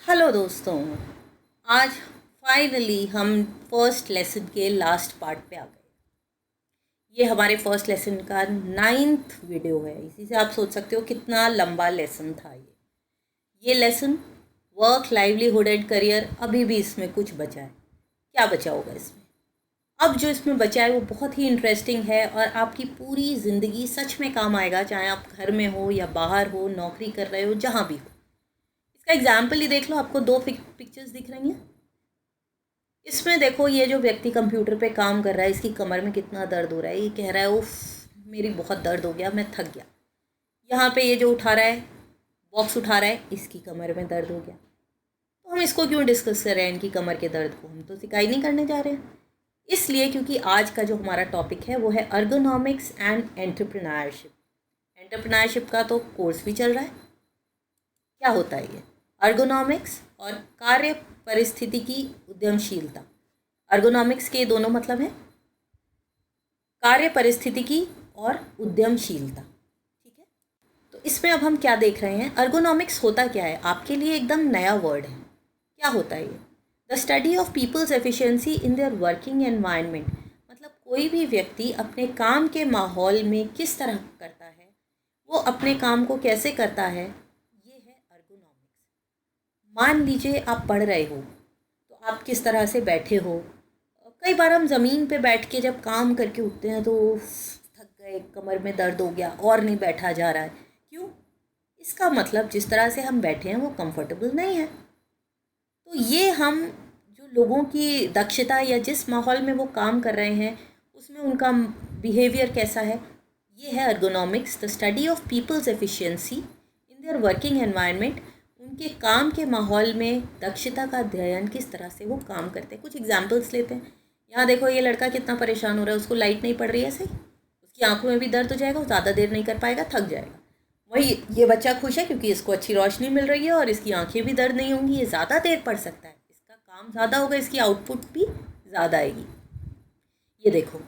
Hello दोस्तों, आज finally हम फर्स्ट लेसन के लास्ट पार्ट पे आ गए। ये हमारे फर्स्ट लेसन का 9th वीडियो है। इसी से आप सोच सकते हो कितना लंबा लेसन था ये lesson work, livelihood and career. अभी भी इसमें कुछ बचा है। क्या बचा होगा इसमें? अब जो इसमें बचा है वो बहुत ही इंटरेस्टिंग है और आपकी पूरी ज़िंदगी सच में काम आएगा, चाहे आप घर में हो या बाहर हो, नौकरी कर रहे हो, जहाँ भी हो। इसका एग्जाम्पल ही देख लो। आपको दो पिक्चर्स दिख रही हैं। इसमें देखो, ये जो व्यक्ति कंप्यूटर पे काम कर रहा है, इसकी कमर में कितना दर्द हो रहा है। ये कह रहा है उफ, मेरी बहुत दर्द हो गया, मैं थक गया। यहाँ पे ये जो उठा रहा है, बॉक्स उठा रहा है, इसकी कमर में दर्द हो गया। तो हम इसको क्यों डिस्कस कर रहे हैं, इनकी कमर के दर्द को? हम तो सिकाई नहीं करने जा रहे हैं। इसलिए क्योंकि आज का जो हमारा टॉपिक है वो है अर्गोनॉमिक्स एंड एंटरप्रेन्योरशिप। एंटरप्रेन्योरशिप का तो कोर्स भी चल रहा है। क्या होता है ये? अर्गोनॉमिक्स और कार्य परिस्थितिकी उद्यमशीलता। अर्गोनॉमिक्स के दोनों मतलब हैं, कार्य परिस्थितिकी और उद्यमशीलता। ठीक है, तो इसमें अब हम क्या देख रहे हैं? अर्गोनॉमिक्स होता क्या है? आपके लिए एकदम नया वर्ड है। क्या होता है ये? The study of people's efficiency in their working environment. मतलब कोई भी व्यक्ति अपने काम के माहौल में किस तरह करता है, वो अपने काम को कैसे करता है, ये है अर्गोनॉमिक्स। मान लीजिए आप पढ़ रहे हो, तो आप किस तरह से बैठे हो। कई बार हम ज़मीन पे बैठ के जब काम करके उठते हैं तो थक गए, कमर में दर्द हो गया और नहीं बैठा जा रहा है। क्यों? इसका मतलब जिस तरह से हम बैठे हैं वो कंफर्टेबल नहीं है। तो ये हम जो लोगों की दक्षता या जिस माहौल में वो काम कर रहे हैं उसमें उनका बिहेवियर कैसा है, ये है ergonomics. The study of people's efficiency in their working environment. उनके काम के माहौल में दक्षता का अध्ययन, किस तरह से वो काम करते हैं। कुछ एग्जांपल्स लेते हैं। यहाँ देखो, ये लड़का कितना परेशान हो रहा है, उसको लाइट नहीं पड़ रही है, सही, उसकी आंखों में भी दर्द हो जाएगा, वो ज़्यादा देर नहीं कर पाएगा, थक जाएगा। वही ये बच्चा खुश है क्योंकि इसको अच्छी रोशनी मिल रही है और इसकी आंखें भी दर्द नहीं होंगी, ये ज़्यादा देर पढ़ सकता है, इसका काम ज़्यादा होगा, इसकी आउटपुट भी ज़्यादा आएगी। ये देखो,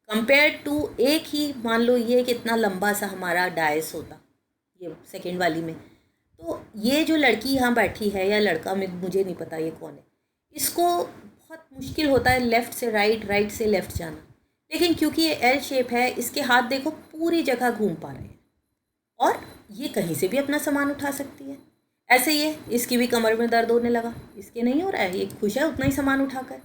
कंपेयर टू एक ही, मान लो ये कितना लंबा सा हमारा डायस होता, ये सेकेंड वाली में, तो ये जो लड़की यहाँ बैठी है या लड़का, में मुझे नहीं पता ये कौन है, इसको बहुत मुश्किल होता है लेफ़्ट से राइट, राइट से लेफ़्ट जाना। लेकिन क्योंकि ये एल शेप है, इसके हाथ देखो पूरी जगह घूम पा रहे हैं और ये कहीं से भी अपना सामान उठा सकती है। ऐसे ये, इसकी भी कमर में दर्द होने लगा, इसके नहीं हो रहा है, ये खुश है उतना ही सामान उठाकर।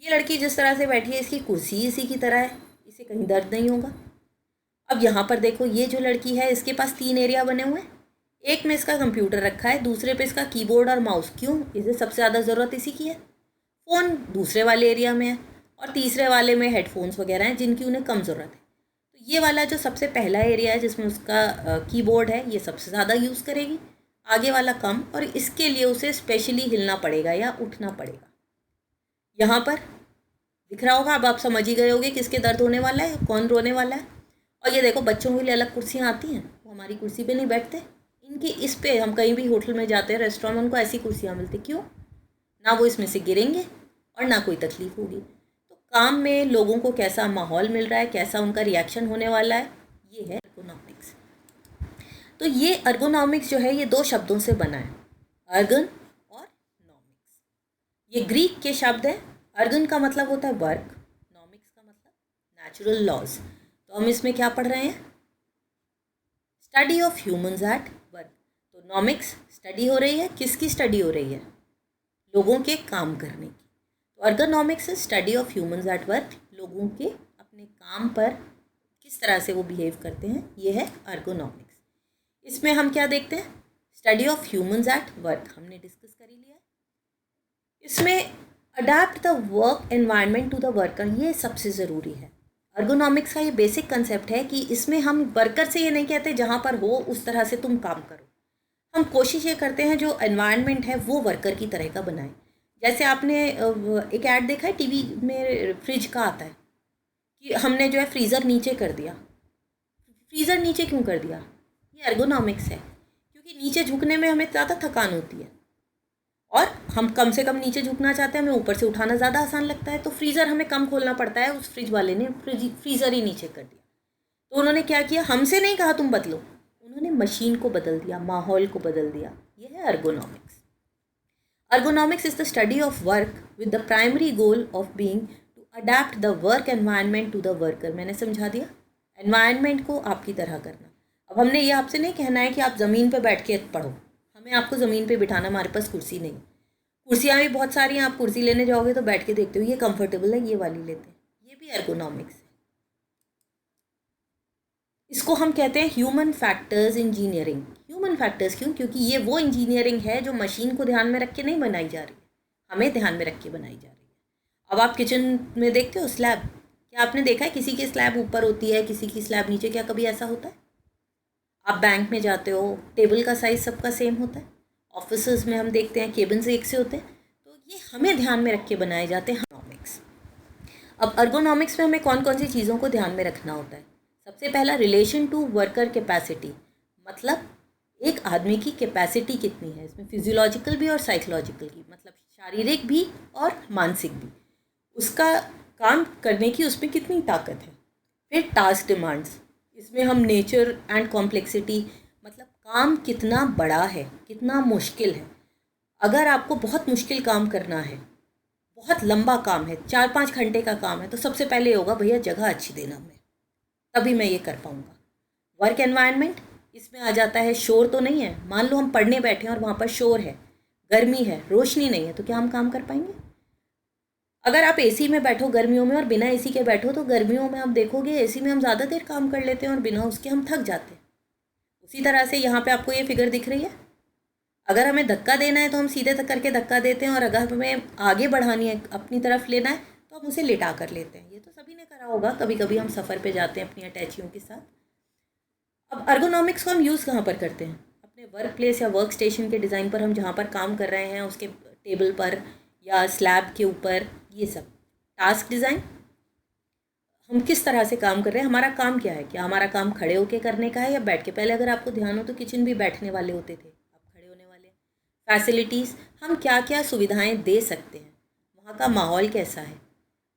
ये लड़की जिस तरह से बैठी है, इसकी कुर्सी इसी की तरह है, इसे कहीं दर्द नहीं होगा। अब यहाँ पर देखो, ये जो लड़की है इसके पास 3 एरिया बने हुए हैं। एक में इसका कंप्यूटर रखा है, दूसरे पे इसका कीबोर्ड और माउस। क्यों? इसे सबसे ज़्यादा ज़रूरत इसी की है। फ़ोन दूसरे वाले एरिया में है और तीसरे वाले में हेडफोन्स वगैरह हैं जिनकी उन्हें कम ज़रूरत है। तो ये वाला जो सबसे पहला एरिया है जिसमें उसका कीबोर्ड है, ये सबसे ज़्यादा यूज़ करेगी, आगे वाला कम, और इसके लिए उसे स्पेशली हिलना पड़ेगा या उठना पड़ेगा। यहाँ पर दिख रहा होगा, अब आप समझ ही गए होगे किसके दर्द होने वाला है, कौन रोने वाला है। और ये देखो, बच्चों के लिए अलग कुर्सियाँ आती हैं, वो हमारी कुर्सी पे नहीं बैठते, इनकी इस पे, हम कहीं भी होटल में जाते हैं, रेस्टोरेंट में, उनको ऐसी कुर्सियाँ मिलती। क्यों? ना वो इसमें से गिरेंगे और ना कोई तकलीफ होगी। तो काम में लोगों को कैसा माहौल मिल रहा है, कैसा उनका रिएक्शन होने वाला है, ये है अर्गोनॉमिक्स। तो ये अर्गोनॉमिक्स जो है ये 2 शब्दों से बना है, अर्गन और नॉमिक्स। ये ग्रीक के शब्द हैं। अर्गन का मतलब होता है वर्क, नॉमिक्स का मतलब नेचुरल लॉज। तो हम इसमें क्या पढ़ रहे हैं? Study of humans at work. तो नॉमिक्स स्टडी हो रही है, किसकी स्टडी हो रही है? लोगों के काम करने की। तो ergonomics study of humans at work, लोगों के अपने काम पर किस तरह से वो बिहेव करते हैं, ये है अर्गोनॉमिक्स। इसमें हम क्या देखते हैं? Study of humans at work हमने डिस्कस कर ही लिया है। इसमें adapt the work environment to the worker, ये सबसे ज़रूरी है। अर्गोनॉमिक्स का ये बेसिक कंसेप्ट है कि इसमें हम वर्कर से ये नहीं कहते जहाँ पर हो उस तरह से तुम काम करो। हम कोशिश ये करते हैं जो एनवायरनमेंट है वो वर्कर की तरह का बनाएं। जैसे आपने एक ऐड देखा है टीवी में, फ्रिज का आता है कि हमने जो है फ्रीज़र नीचे कर दिया। फ्रीज़र नीचे क्यों कर दिया? ये अर्गोनॉमिक्स है, क्योंकि नीचे झुकने में हमें ज़्यादा थकान होती है और हम कम से कम नीचे झुकना चाहते हैं, हमें ऊपर से उठाना ज़्यादा आसान लगता है। तो फ्रीज़र हमें कम खोलना पड़ता है, उस फ्रिज वाले ने फ्रीज़र ही नीचे कर दिया। तो उन्होंने क्या किया? हमसे नहीं कहा तुम बदलो, उन्होंने मशीन को बदल दिया, माहौल को बदल दिया। ये है ergonomics. Ergonomics is the study of work with the primary goal of being to adapt the work environment to the worker. मैंने समझा दिया, एनवायरनमेंट को आपकी तरह करना। अब हमने ये आपसे नहीं कहना है कि आप ज़मीन पे बैठ के पढ़ो, हमें आपको ज़मीन पे बिठाना, हमारे पास कुर्सी नहीं। कुर्सियाँ भी बहुत सारी हैं, आप कुर्सी लेने जाओगे तो बैठ के देखते हो ये कंफर्टेबल है, ये वाली लेते हैं, ये भी एर्गोनॉमिक्स है। इसको हम कहते हैं human factors engineering. Human factors क्यों? क्योंकि ये वो इंजीनियरिंग है जो मशीन को ध्यान में रख के नहीं बनाई जा रही है, हमें ध्यान में रख के बनाई जा रही है। अब आप किचन में देखते हो स्लैब, क्या आपने देखा है किसी की स्लैब ऊपर होती है, किसी की स्लैब नीचे? क्या कभी ऐसा होता है? आप बैंक में जाते हो, टेबल का साइज़ सबका सेम होता है। ऑफिस में हम देखते हैं केबिन से एक से होते हैं। तो ये हमें ध्यान में रख के बनाए जाते हैं एर्गोनॉमिक्स। अब एर्गोनॉमिक्स में हमें कौन कौन सी चीज़ों को ध्यान में रखना होता है? सबसे पहला, रिलेशन टू वर्कर कैपेसिटी, मतलब एक आदमी की कैपेसिटी कितनी है। इसमें फिजियोलॉजिकल भी और साइकोलॉजिकल की, मतलब शारीरिक भी और मानसिक भी, उसका काम करने की उसमें कितनी ताकत है। फिर टास्क डिमांड्स, इसमें हम नेचर एंड कॉम्प्लेक्सिटी, मतलब काम कितना बड़ा है, कितना मुश्किल है। अगर आपको बहुत मुश्किल काम करना है, बहुत लंबा काम है, 4-5 घंटे का काम है, तो सबसे पहले होगा भैया जगह अच्छी देना हमें, तभी मैं ये कर पाऊँगा। वर्क एनवायरनमेंट, इसमें आ जाता है शोर तो नहीं है। मान लो हम पढ़ने बैठे हैं और वहाँ पर शोर है, गर्मी है, रोशनी नहीं है, तो क्या हम काम कर पाएंगे? अगर आप एसी में बैठो गर्मियों में और बिना एसी के बैठो, तो गर्मियों में आप देखोगे एसी में हम ज़्यादा देर काम कर लेते हैं और बिना उसके हम थक जाते हैं। उसी तरह से यहाँ पे आपको ये फिगर दिख रही है, अगर हमें धक्का देना है तो हम सीधे तक करके धक्का देते हैं, और अगर हमें आगे बढ़ानी है, अपनी तरफ लेना है, तो हम उसे लिटा कर लेते हैं। ये तो सभी ने करा होगा, कभी कभी हम सफ़र पे जाते हैं अपनी अटैचियों के साथ। अब एर्गोनॉमिक्स को हम यूज़ कहाँ पर करते हैं? अपने वर्क प्लेस या वर्क स्टेशन के डिज़ाइन पर, हम जहाँ पर काम कर रहे हैं उसके टेबल पर या स्लैब के ऊपर, ये सब। टास्क डिज़ाइन, हम किस तरह से काम कर रहे हैं, हमारा काम क्या है, क्या हमारा काम खड़े होकर करने का है या बैठ के? पहले अगर आपको ध्यान हो तो किचन भी बैठने वाले होते थे, अब खड़े होने वाले। फैसिलिटीज़, हम क्या क्या सुविधाएं दे सकते हैं, वहाँ का माहौल कैसा है,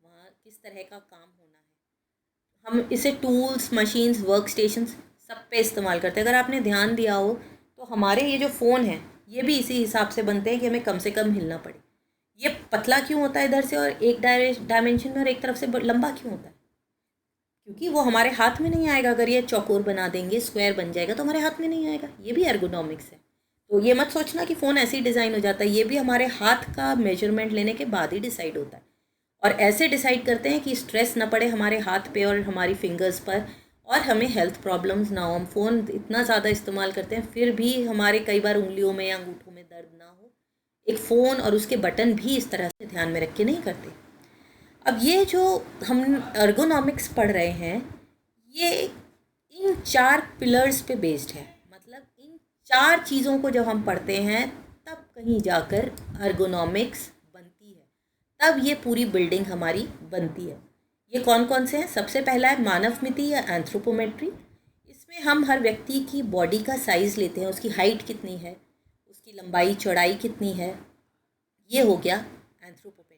वहाँ किस तरह का काम होना है। हम इसे टूल्स, मशीन्स, वर्क स्टेशंस सब पे इस्तेमाल करते हैं। अगर आपने ध्यान दिया हो तो हमारे ये जो फ़ोन है ये भी इसी हिसाब से बनते हैं कि हमें कम से कम हिलना पड़े। ये पतला क्यों होता है इधर से और एक डायमेंशन में, और एक तरफ से लंबा क्यों होता है? क्योंकि वो हमारे हाथ में नहीं आएगा। अगर ये चौकोर बना देंगे, स्क्वायर बन जाएगा, तो हमारे हाथ में नहीं आएगा। ये भी एर्गोनॉमिक्स है। तो ये मत सोचना कि फ़ोन ऐसे ही डिज़ाइन हो जाता है, ये भी हमारे हाथ का मेजरमेंट लेने के बाद ही डिसाइड होता है। और ऐसे डिसाइड करते हैं कि स्ट्रेस ना पड़े हमारे हाथ पे और हमारी फिंगर्स पर, और हमें हेल्थ प्रॉब्लम्स ना हो। हम फ़ोन इतना ज़्यादा इस्तेमाल करते हैं, फिर भी हमारे कई बार उंगलियों में या अंगूठों में दर्द ना हो। एक फ़ोन और उसके बटन भी इस तरह से ध्यान में रख के नहीं करते। अब ये जो हम एर्गोनॉमिक्स पढ़ रहे हैं, ये इन 4 पिलर्स पे बेस्ड है। मतलब इन 4 चीज़ों को जब हम पढ़ते हैं तब कहीं जाकर एर्गोनॉमिक्स बनती है, तब ये पूरी बिल्डिंग हमारी बनती है। ये कौन कौन से हैं? सबसे पहला है मानव मिति या एंथ्रोपोमेट्री। इसमें हम हर व्यक्ति की बॉडी का साइज़ लेते हैं, उसकी हाइट कितनी है, उसकी लंबाई चौड़ाई कितनी है, ये हो गया एंथ्रोपोमेट्री।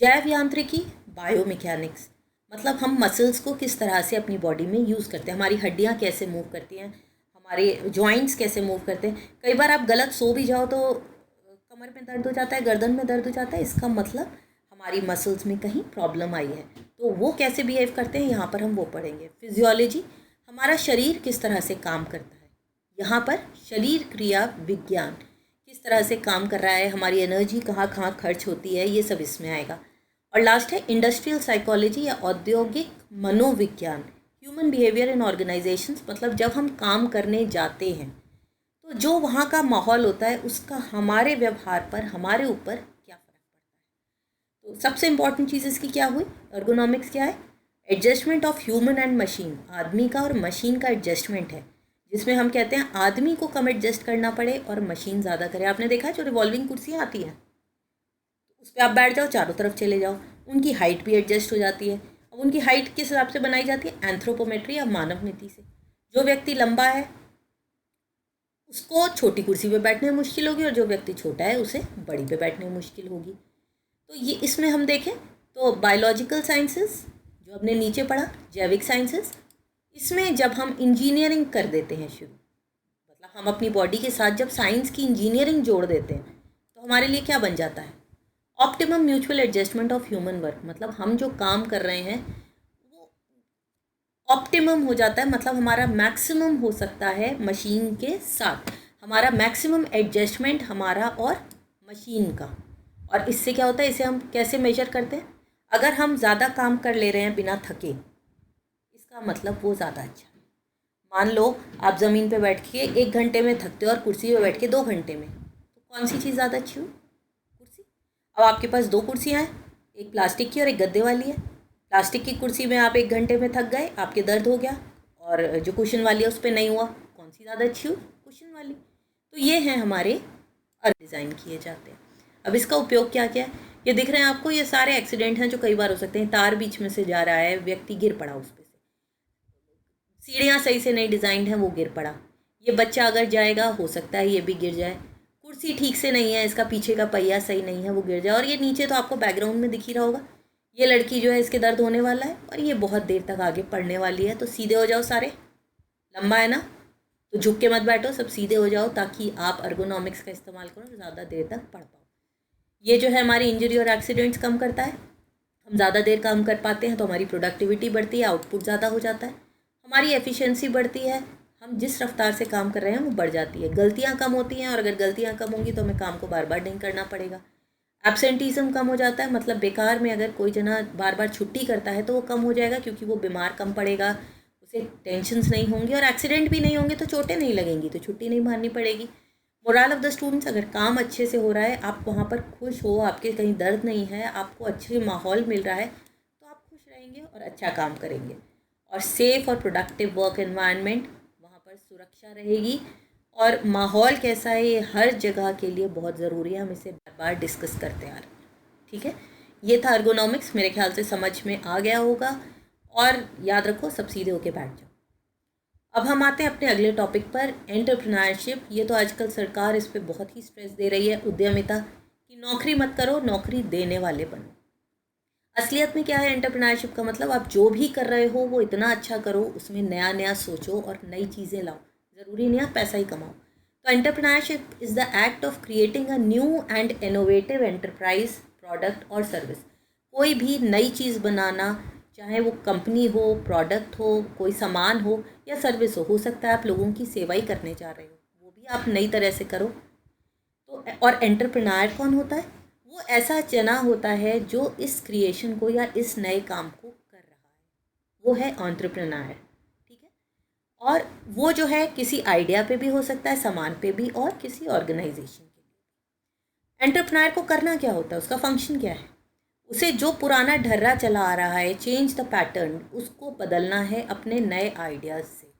जैव यांत्रिकी, बायोमैकेनिक्स, मतलब हम मसल्स को किस तरह से अपनी बॉडी में यूज़ करते हैं, हमारी हड्डियाँ कैसे मूव करती हैं, हमारे जॉइंट्स कैसे मूव करते हैं। कई बार आप गलत सो भी जाओ तो कमर में दर्द हो जाता है, गर्दन में दर्द हो जाता है, इसका मतलब हमारी मसल्स में कहीं प्रॉब्लम आई है। तो वो कैसे बिहेव करते हैं, यहाँ पर हम वो पढ़ेंगे। फिजियोलॉजी, हमारा शरीर किस तरह से काम करता है, यहाँ पर शरीर क्रिया विज्ञान किस तरह से काम कर रहा है, हमारी एनर्जी कहाँ कहाँ खर्च होती है, ये सब इसमें आएगा। और लास्ट है इंडस्ट्रियल साइकोलॉजी या औद्योगिक मनोविज्ञान, ह्यूमन बिहेवियर इन ऑर्गेनाइजेशंस, मतलब जब हम काम करने जाते हैं तो जो वहाँ का माहौल होता है उसका हमारे व्यवहार पर, हमारे ऊपर क्या फ़र्क पड़ता है। तो सबसे इम्पॉर्टेंट चीज़ इसकी क्या हुई, एर्गोनॉमिक्स क्या है? Adjustment of human and machine, आदमी का और मशीन का एडजस्टमेंट है, जिसमें हम कहते हैं आदमी को कम एडजस्ट करना पड़े और मशीन ज़्यादा करे। आपने देखा है जो रिवॉल्विंग कुर्सियाँ आती हैं, उस पर आप बैठ जाओ, चारों तरफ चले जाओ, उनकी हाइट भी एडजस्ट हो जाती है। अब उनकी हाइट किस हिसाब से बनाई जाती है? एंथ्रोपोमेट्री या मानव मिति से। जो व्यक्ति लंबा है उसको छोटी कुर्सी पे बैठने में मुश्किल होगी, और जो व्यक्ति छोटा है उसे बड़ी पे बैठने में मुश्किल होगी। तो ये इसमें हम देखें तो बायोलॉजिकल साइंसेस जो हमने नीचे पढ़ा, जैविक साइंसेस, इसमें जब हम इंजीनियरिंग कर देते हैं शुरू, मतलब हम अपनी बॉडी के साथ जब साइंस की इंजीनियरिंग जोड़ देते हैं तो हमारे लिए क्या बन जाता है, optimum mutual adjustment of human work, मतलब हम जो काम कर रहे हैं वो ऑप्टिमम हो जाता है, मतलब हमारा मैक्सिमम हो सकता है मशीन के साथ, हमारा मैक्सिमम एडजस्टमेंट हमारा और मशीन का। और इससे क्या होता है, इसे हम कैसे मेजर करते हैं, अगर हम ज़्यादा काम कर ले रहे हैं बिना थके, इसका मतलब वो ज़्यादा अच्छा है। मान लो आप ज़मीन पे बैठ के 1 घंटे में थकते हो और कुर्सी पे बैठ के 2 घंटे में, तो कौन सी चीज़ ज़्यादा अच्छी हो, कुर्सी। अब आपके पास 2 कुर्सियाँ हैं, एक प्लास्टिक की और एक गद्दे वाली है। प्लास्टिक की कुर्सी में आप 1 घंटे में थक गए, आपके दर्द हो गया, और जो कुशन वाली है उस पर नहीं हुआ, कौन सी ज़्यादा अच्छी हो, कुशन वाली। तो ये हैं हमारे डिज़ाइन किए जाते हैं। अब इसका उपयोग क्या क्या है, ये दिख रहे हैं आपको, ये सारे एक्सीडेंट हैं जो कई बार हो सकते हैं। तार बीच में से जा रहा है, व्यक्ति गिर पड़ा उस पर से, सीढ़ियाँ सही से नहीं डिज़ाइंड हैं, वो गिर पड़ा। ये बच्चा अगर जाएगा हो सकता है ये भी गिर जाए। कुर्सी ठीक से नहीं है, इसका पीछे का पहिया सही नहीं है, वो गिर जाए। और ये नीचे तो आपको बैकग्राउंड में दिख ही रहा होगा, ये लड़की जो है इसके दर्द होने वाला है और ये बहुत देर तक आगे पढ़ने वाली है। तो सीधे हो जाओ सारे, लंबा है ना, तो झुक के मत बैठो, सब सीधे हो जाओ ताकि आप अर्गोनॉमिक्स का इस्तेमाल करो, ज़्यादा देर तक पढ़ पाओ। ये जो है हमारी इंजरी और एक्सीडेंट्स कम करता है। हम ज़्यादा देर काम कर पाते हैं तो हमारी प्रोडक्टिविटी बढ़ती है, आउटपुट ज़्यादा हो जाता है, हमारी एफिशिएंसी बढ़ती है, हम जिस रफ्तार से काम कर रहे हैं वो बढ़ जाती है, गलतियाँ कम होती हैं, और अगर गलतियाँ कम होंगी तो हमें काम को बार बार नहीं करना पड़ेगा। एब्सेंटीज़म कम हो जाता है, मतलब बेकार में अगर कोई जना बार बार छुट्टी करता है तो वो कम हो जाएगा, क्योंकि वो बीमार कम पड़ेगा, उसे टेंशन्स नहीं होंगी, और एक्सीडेंट भी नहीं होंगे तो चोटें नहीं लगेंगी, तो छुट्टी नहीं मारनी पड़ेगी। मोरल ऑफ द स्टूडेंट्स, अगर काम अच्छे से हो रहा है, आप वहाँ पर खुश हो, आपके कहीं दर्द नहीं है, आपको अच्छे माहौल मिल रहा है, तो आप खुश रहेंगे और अच्छा काम करेंगे। और सेफ़ और प्रोडक्टिव वर्क एनवायरनमेंट, वहाँ पर सुरक्षा रहेगी। और माहौल कैसा है ये हर जगह के लिए बहुत ज़रूरी है, हम इसे बार बार डिस्कस करते आ रहे हैं। ठीक है, ये था अर्गोनॉमिक्स, मेरे ख्याल से समझ में आ गया होगा, और याद रखो सब सीधे होके बैठ जाओ। अब हम आते हैं अपने अगले टॉपिक पर, एंटरप्रेन्योरशिप। ये तो आजकल सरकार इस पर बहुत ही स्ट्रेस दे रही है, उद्यमिता, कि नौकरी मत करो, नौकरी देने वाले बनो। असलियत में क्या है एंटरप्रेन्योरशिप का मतलब, आप जो भी कर रहे हो वो इतना अच्छा करो, उसमें नया नया सोचो और नई चीज़ें लाओ, ज़रूरी नहीं आप पैसा ही कमाओ। तो entrepreneurship is the act of creating a new and innovative enterprise, product और सर्विस। कोई भी नई चीज़ बनाना, चाहे वो कंपनी हो, प्रोडक्ट हो, कोई सामान हो या सर्विस हो सकता है आप लोगों की सेवा ही करने जा रहे हो, वो भी आप नई तरह से करो। तो और एंटरप्रेन्योर कौन होता है, वो ऐसा जना होता है जो इस क्रिएशन को या इस नए काम को कर रहा है, वो है एंटरप्रेन्योर। ठीक है, और वो जो है किसी आइडिया पे भी हो सकता है, सामान पे भी, और किसी ऑर्गेनाइजेशन के लिए। एंटरप्रेन्योर को करना क्या होता है, उसका फंक्शन क्या है, उसे जो पुराना ढर्रा चला आ रहा है, चेंज द पैटर्न, उसको बदलना है अपने नए आइडियाज़ से।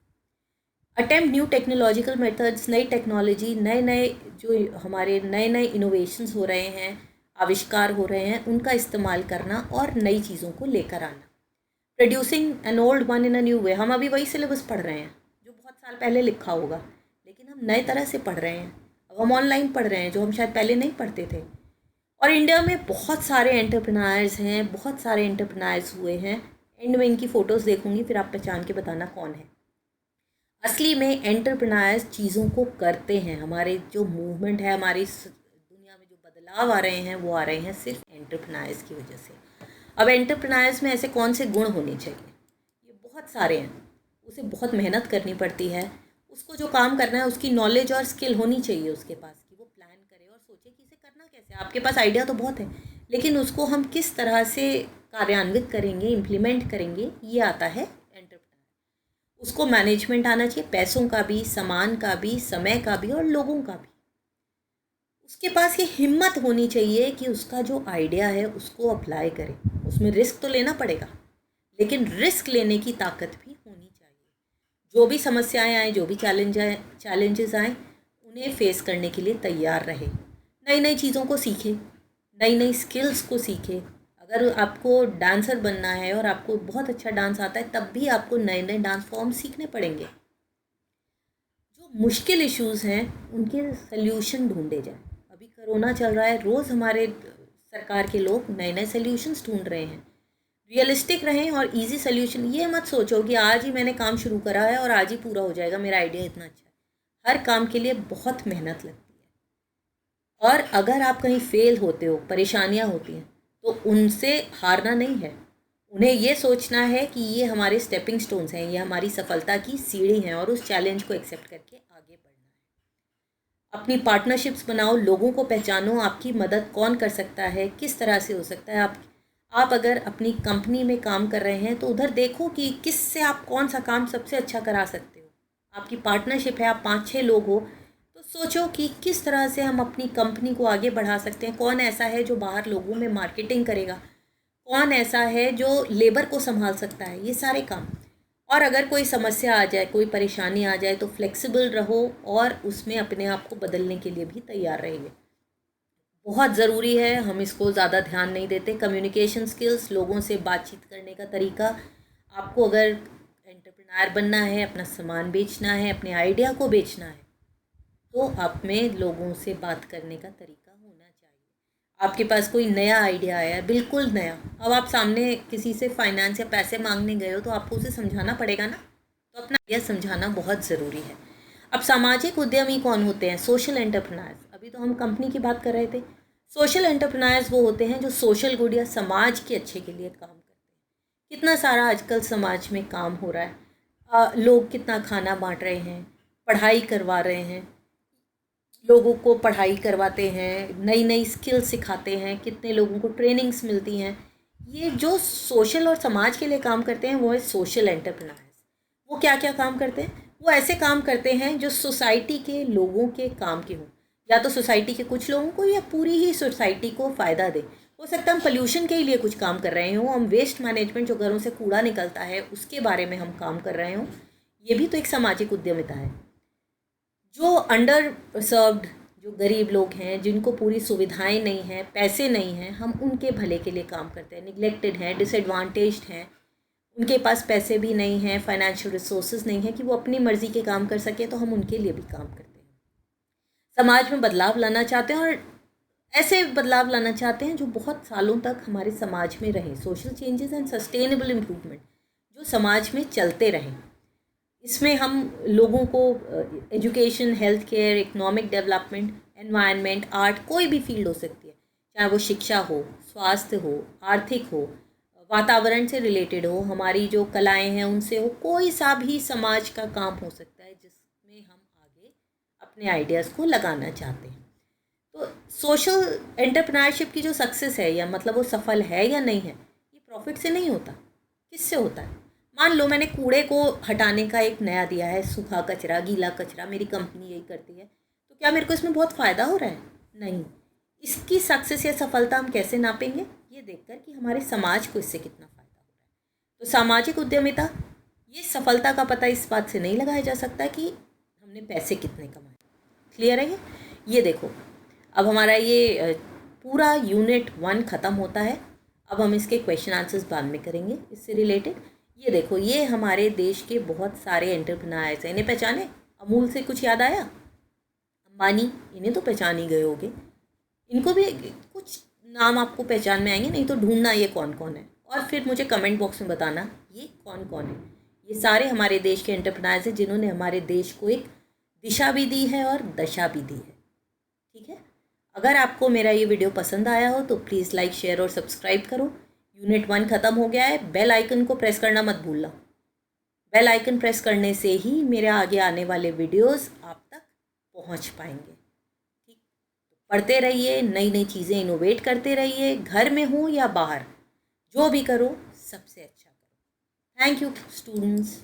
अटेम्प्ट न्यू टेक्नोलॉजिकल मेथड्स, नई टेक्नोलॉजी, नए नए जो हमारे नए नए इनोवेशंस हो रहे हैं, आविष्कार हो रहे हैं, उनका इस्तेमाल करना और नई चीज़ों को लेकर आना। Producing an old one in a new way, हम अभी वही सिलेबस पढ़ रहे हैं जो बहुत साल पहले लिखा होगा, लेकिन हम नए तरह से पढ़ रहे हैं। अब हम ऑनलाइन पढ़ रहे हैं जो हम शायद पहले नहीं पढ़ते थे। और इंडिया में बहुत सारे एंटरप्रेन्योर्स हैं, बहुत सारे एंटरप्रेन्योर्स हुए हैं। एंड में इनकी फ़ोटोज़ देखूंगी, फिर आप पहचान के बताना कौन है। असली में एंटरप्रेन्योर्स चीज़ों को करते हैं। हमारे जो मूवमेंट है, हमारी दुनिया में जो बदलाव आ रहे हैं, वो आ रहे हैं सिर्फ एंटरप्रेन्योर्स की वजह से। अब एंटरप्रेन्योर्स में ऐसे कौन से गुण होने चाहिए, ये बहुत सारे हैं। उसे बहुत मेहनत करनी पड़ती है, उसको जो काम करना है उसकी नॉलेज और स्किल होनी चाहिए उसके पास, कि वो प्लान करे और सोचे कि इसे करना कैसे। आपके पास आइडिया तो बहुत है, लेकिन उसको हम किस तरह से कार्यान्वित करेंगे, इम्प्लीमेंट करेंगे, ये आता है एंटरप्रेन्योर। उसको मैनेजमेंट आना चाहिए, पैसों का भी, सामान का भी, समय का भी और लोगों का भी। उसके पास ये हिम्मत होनी चाहिए कि उसका जो आइडिया है उसको अप्लाई करे। उसमें रिस्क तो लेना पड़ेगा, लेकिन रिस्क लेने की ताकत भी होनी चाहिए। जो भी समस्याएं आए, जो भी चैलेंजेस आए, उन्हें फेस करने के लिए तैयार रहे, नई नई चीज़ों को सीखे, नई नई स्किल्स को सीखे। अगर आपको डांसर बनना है और आपको बहुत अच्छा डांस आता है, तब भी आपको नए नए डांस फॉर्म सीखने पड़ेंगे। जो मुश्किल इश्यूज़ हैं उनके सल्यूशन ढूंढे जाए। अभी कोरोना चल रहा है, रोज़ हमारे सरकार के लोग नए नए सल्यूशंस ढूंढ रहे हैं। रियलिस्टिक रहें और इजी सल्यूशन, ये मत सोचो कि आज ही मैंने काम शुरू करा है और आज ही पूरा हो जाएगा, मेरा आइडिया इतना अच्छा है। हर काम के लिए बहुत मेहनत लगती है। और अगर आप कहीं फेल होते हो, परेशानियां होती हैं, तो उनसे हारना नहीं है। उन्हें ये सोचना है कि ये हमारे स्टेपिंग स्टोन्स हैं, ये हमारी सफलता की सीढ़ी हैं, और उस चैलेंज को एक्सेप्ट करके आगे बढ़ना है। अपनी पार्टनरशिप्स बनाओ, लोगों को पहचानो, आपकी मदद कौन कर सकता है, किस तरह से हो सकता है। आप अगर अपनी कंपनी में काम कर रहे हैं तो उधर देखो कि किस से आप कौन सा काम सबसे अच्छा करा सकते हो। आपकी पार्टनरशिप है, आप 5-6 लोग हो, तो सोचो कि किस तरह से हम अपनी कंपनी को आगे बढ़ा सकते हैं। कौन ऐसा है जो बाहर लोगों में मार्केटिंग करेगा, कौन ऐसा है जो लेबर को संभाल सकता है, ये सारे काम। और अगर कोई समस्या आ जाए, कोई परेशानी आ जाए, तो फ्लेक्सिबल रहो और उसमें अपने आप को बदलने के लिए भी तैयार रहिए। बहुत ज़रूरी है, हम इसको ज़्यादा ध्यान नहीं देते। कम्युनिकेशन स्किल्स, लोगों से बातचीत करने का तरीका। आपको अगर एंटरप्रेन्योर बनना है, अपना सामान बेचना है, अपने आइडिया को बेचना है, तो आप में लोगों से बात करने का तरीका होना चाहिए। आपके पास कोई नया आइडिया आया है, बिल्कुल नया, अब आप सामने किसी से फाइनेंस या पैसे मांगने गए हो, तो आपको उसे समझाना पड़ेगा ना, तो अपना आइडिया समझाना बहुत ज़रूरी है। अब सामाजिक उद्यमी कौन होते हैं? Social entrepreneurs. अभी तो हम कंपनी की बात कर रहे थे। सोशल एंटरप्रेन्योर्स वो होते हैं जो सोशल गुड या समाज के अच्छे के लिए काम करते हैं। कितना सारा आजकल समाज में काम हो रहा है। लोग कितना खाना बांट रहे हैं, पढ़ाई करवा रहे हैं, लोगों को पढ़ाई करवाते हैं, नई नई स्किल सिखाते हैं, कितने लोगों को ट्रेनिंग्स मिलती हैं। ये जो सोशल और समाज के लिए काम करते हैं वो है सोशल एंटरप्रेन्योर्स। वो क्या क्या काम करते हैं? वो ऐसे काम करते हैं जो सोसाइटी के लोगों के काम के हों, या तो सोसाइटी के कुछ लोगों को या पूरी ही सोसाइटी को फ़ायदा दे। हो सकता है हम पोल्यूशन के लिए कुछ काम कर रहे हों, हम वेस्ट मैनेजमेंट, जो घरों से कूड़ा निकलता है, उसके बारे में हम काम कर रहे हों। ये भी तो एक सामाजिक उद्यमिता है। जो अंडर सर्व्ड, जो गरीब लोग हैं, जिनको पूरी सुविधाएं नहीं हैं, पैसे नहीं हैं, हम उनके भले के लिए काम करते हैं। निगलेक्टेड हैं, डिसएडवांटेज्ड हैं, उनके पास पैसे भी नहीं हैं, फाइनेंशियल रिसोर्सेज नहीं है कि वो अपनी मर्ज़ी के काम कर सकें, तो हम उनके लिए भी काम करते हैं। समाज में बदलाव लाना चाहते हैं, और ऐसे बदलाव लाना चाहते हैं जो बहुत सालों तक हमारे समाज में रहें। Social changes and sustainable improvement, जो समाज में चलते रहें। इसमें हम लोगों को education, health care, economic development, environment, art, कोई भी फील्ड हो सकती है, चाहे वो शिक्षा हो, स्वास्थ्य हो, आर्थिक हो, वातावरण से रिलेटेड हो, हमारी जो कलाएं हैं उनसे हो, कोई सा भी समाज का काम हो सकता है जिसमें हम आगे अपने आइडियाज़ को लगाना चाहते हैं। तो सोशल एंटरप्रेन्योरशिप की जो सक्सेस है, या मतलब वो सफल है या नहीं है, ये प्रॉफिट से नहीं होता। किससे होता है? मान लो मैंने कूड़े को हटाने का एक नया दिया है, सूखा कचरा, गीला कचरा, मेरी कंपनी यही करती है, तो क्या मेरे को इसमें बहुत फ़ायदा हो रहा है? नहीं। इसकी सक्सेस या सफलता हम कैसे नापेंगे? ये देखकर कि हमारे समाज को इससे कितना फ़ायदा हो रहा है। तो सामाजिक उद्यमिता, ये सफलता का पता इस बात से नहीं लगाया जा सकता कि हमने पैसे कितने कमाए। क्लियर है ये देखो, अब हमारा ये पूरा यूनिट 1 ख़त्म होता है। अब हम इसके क्वेश्चन आंसर्स बाद में करेंगे इससे रिलेटेड। ये देखो, ये हमारे देश के बहुत सारे एंटरप्रेन्योर्स हैं, इन्हें पहचाने? अमूल से कुछ याद आया? अंबानी, इन्हें तो पहचान ही गए होगे। इनको भी कुछ नाम आपको पहचान में आएंगे, नहीं तो ढूंढना ये कौन कौन है, और फिर मुझे कमेंट बॉक्स में बताना ये कौन कौन है। ये सारे हमारे देश के एंटरप्रेन्योर्स हैं जिन्होंने हमारे देश को एक दिशा भी दी है और दशा भी दी है। ठीक है, अगर आपको मेरा ये वीडियो पसंद आया हो तो प्लीज़ लाइक, शेयर और सब्सक्राइब करो। यूनिट 1 ख़त्म हो गया है। बेल आइकन को प्रेस करना मत भूलना। बेल आइकन प्रेस करने से ही मेरे आगे आने वाले वीडियोस आप तक पहुंच पाएंगे। ठीक, तो पढ़ते रहिए, नई नई चीज़ें इनोवेट करते रहिए, घर में हो या बाहर, जो भी करो सबसे अच्छा करो। Thank you students.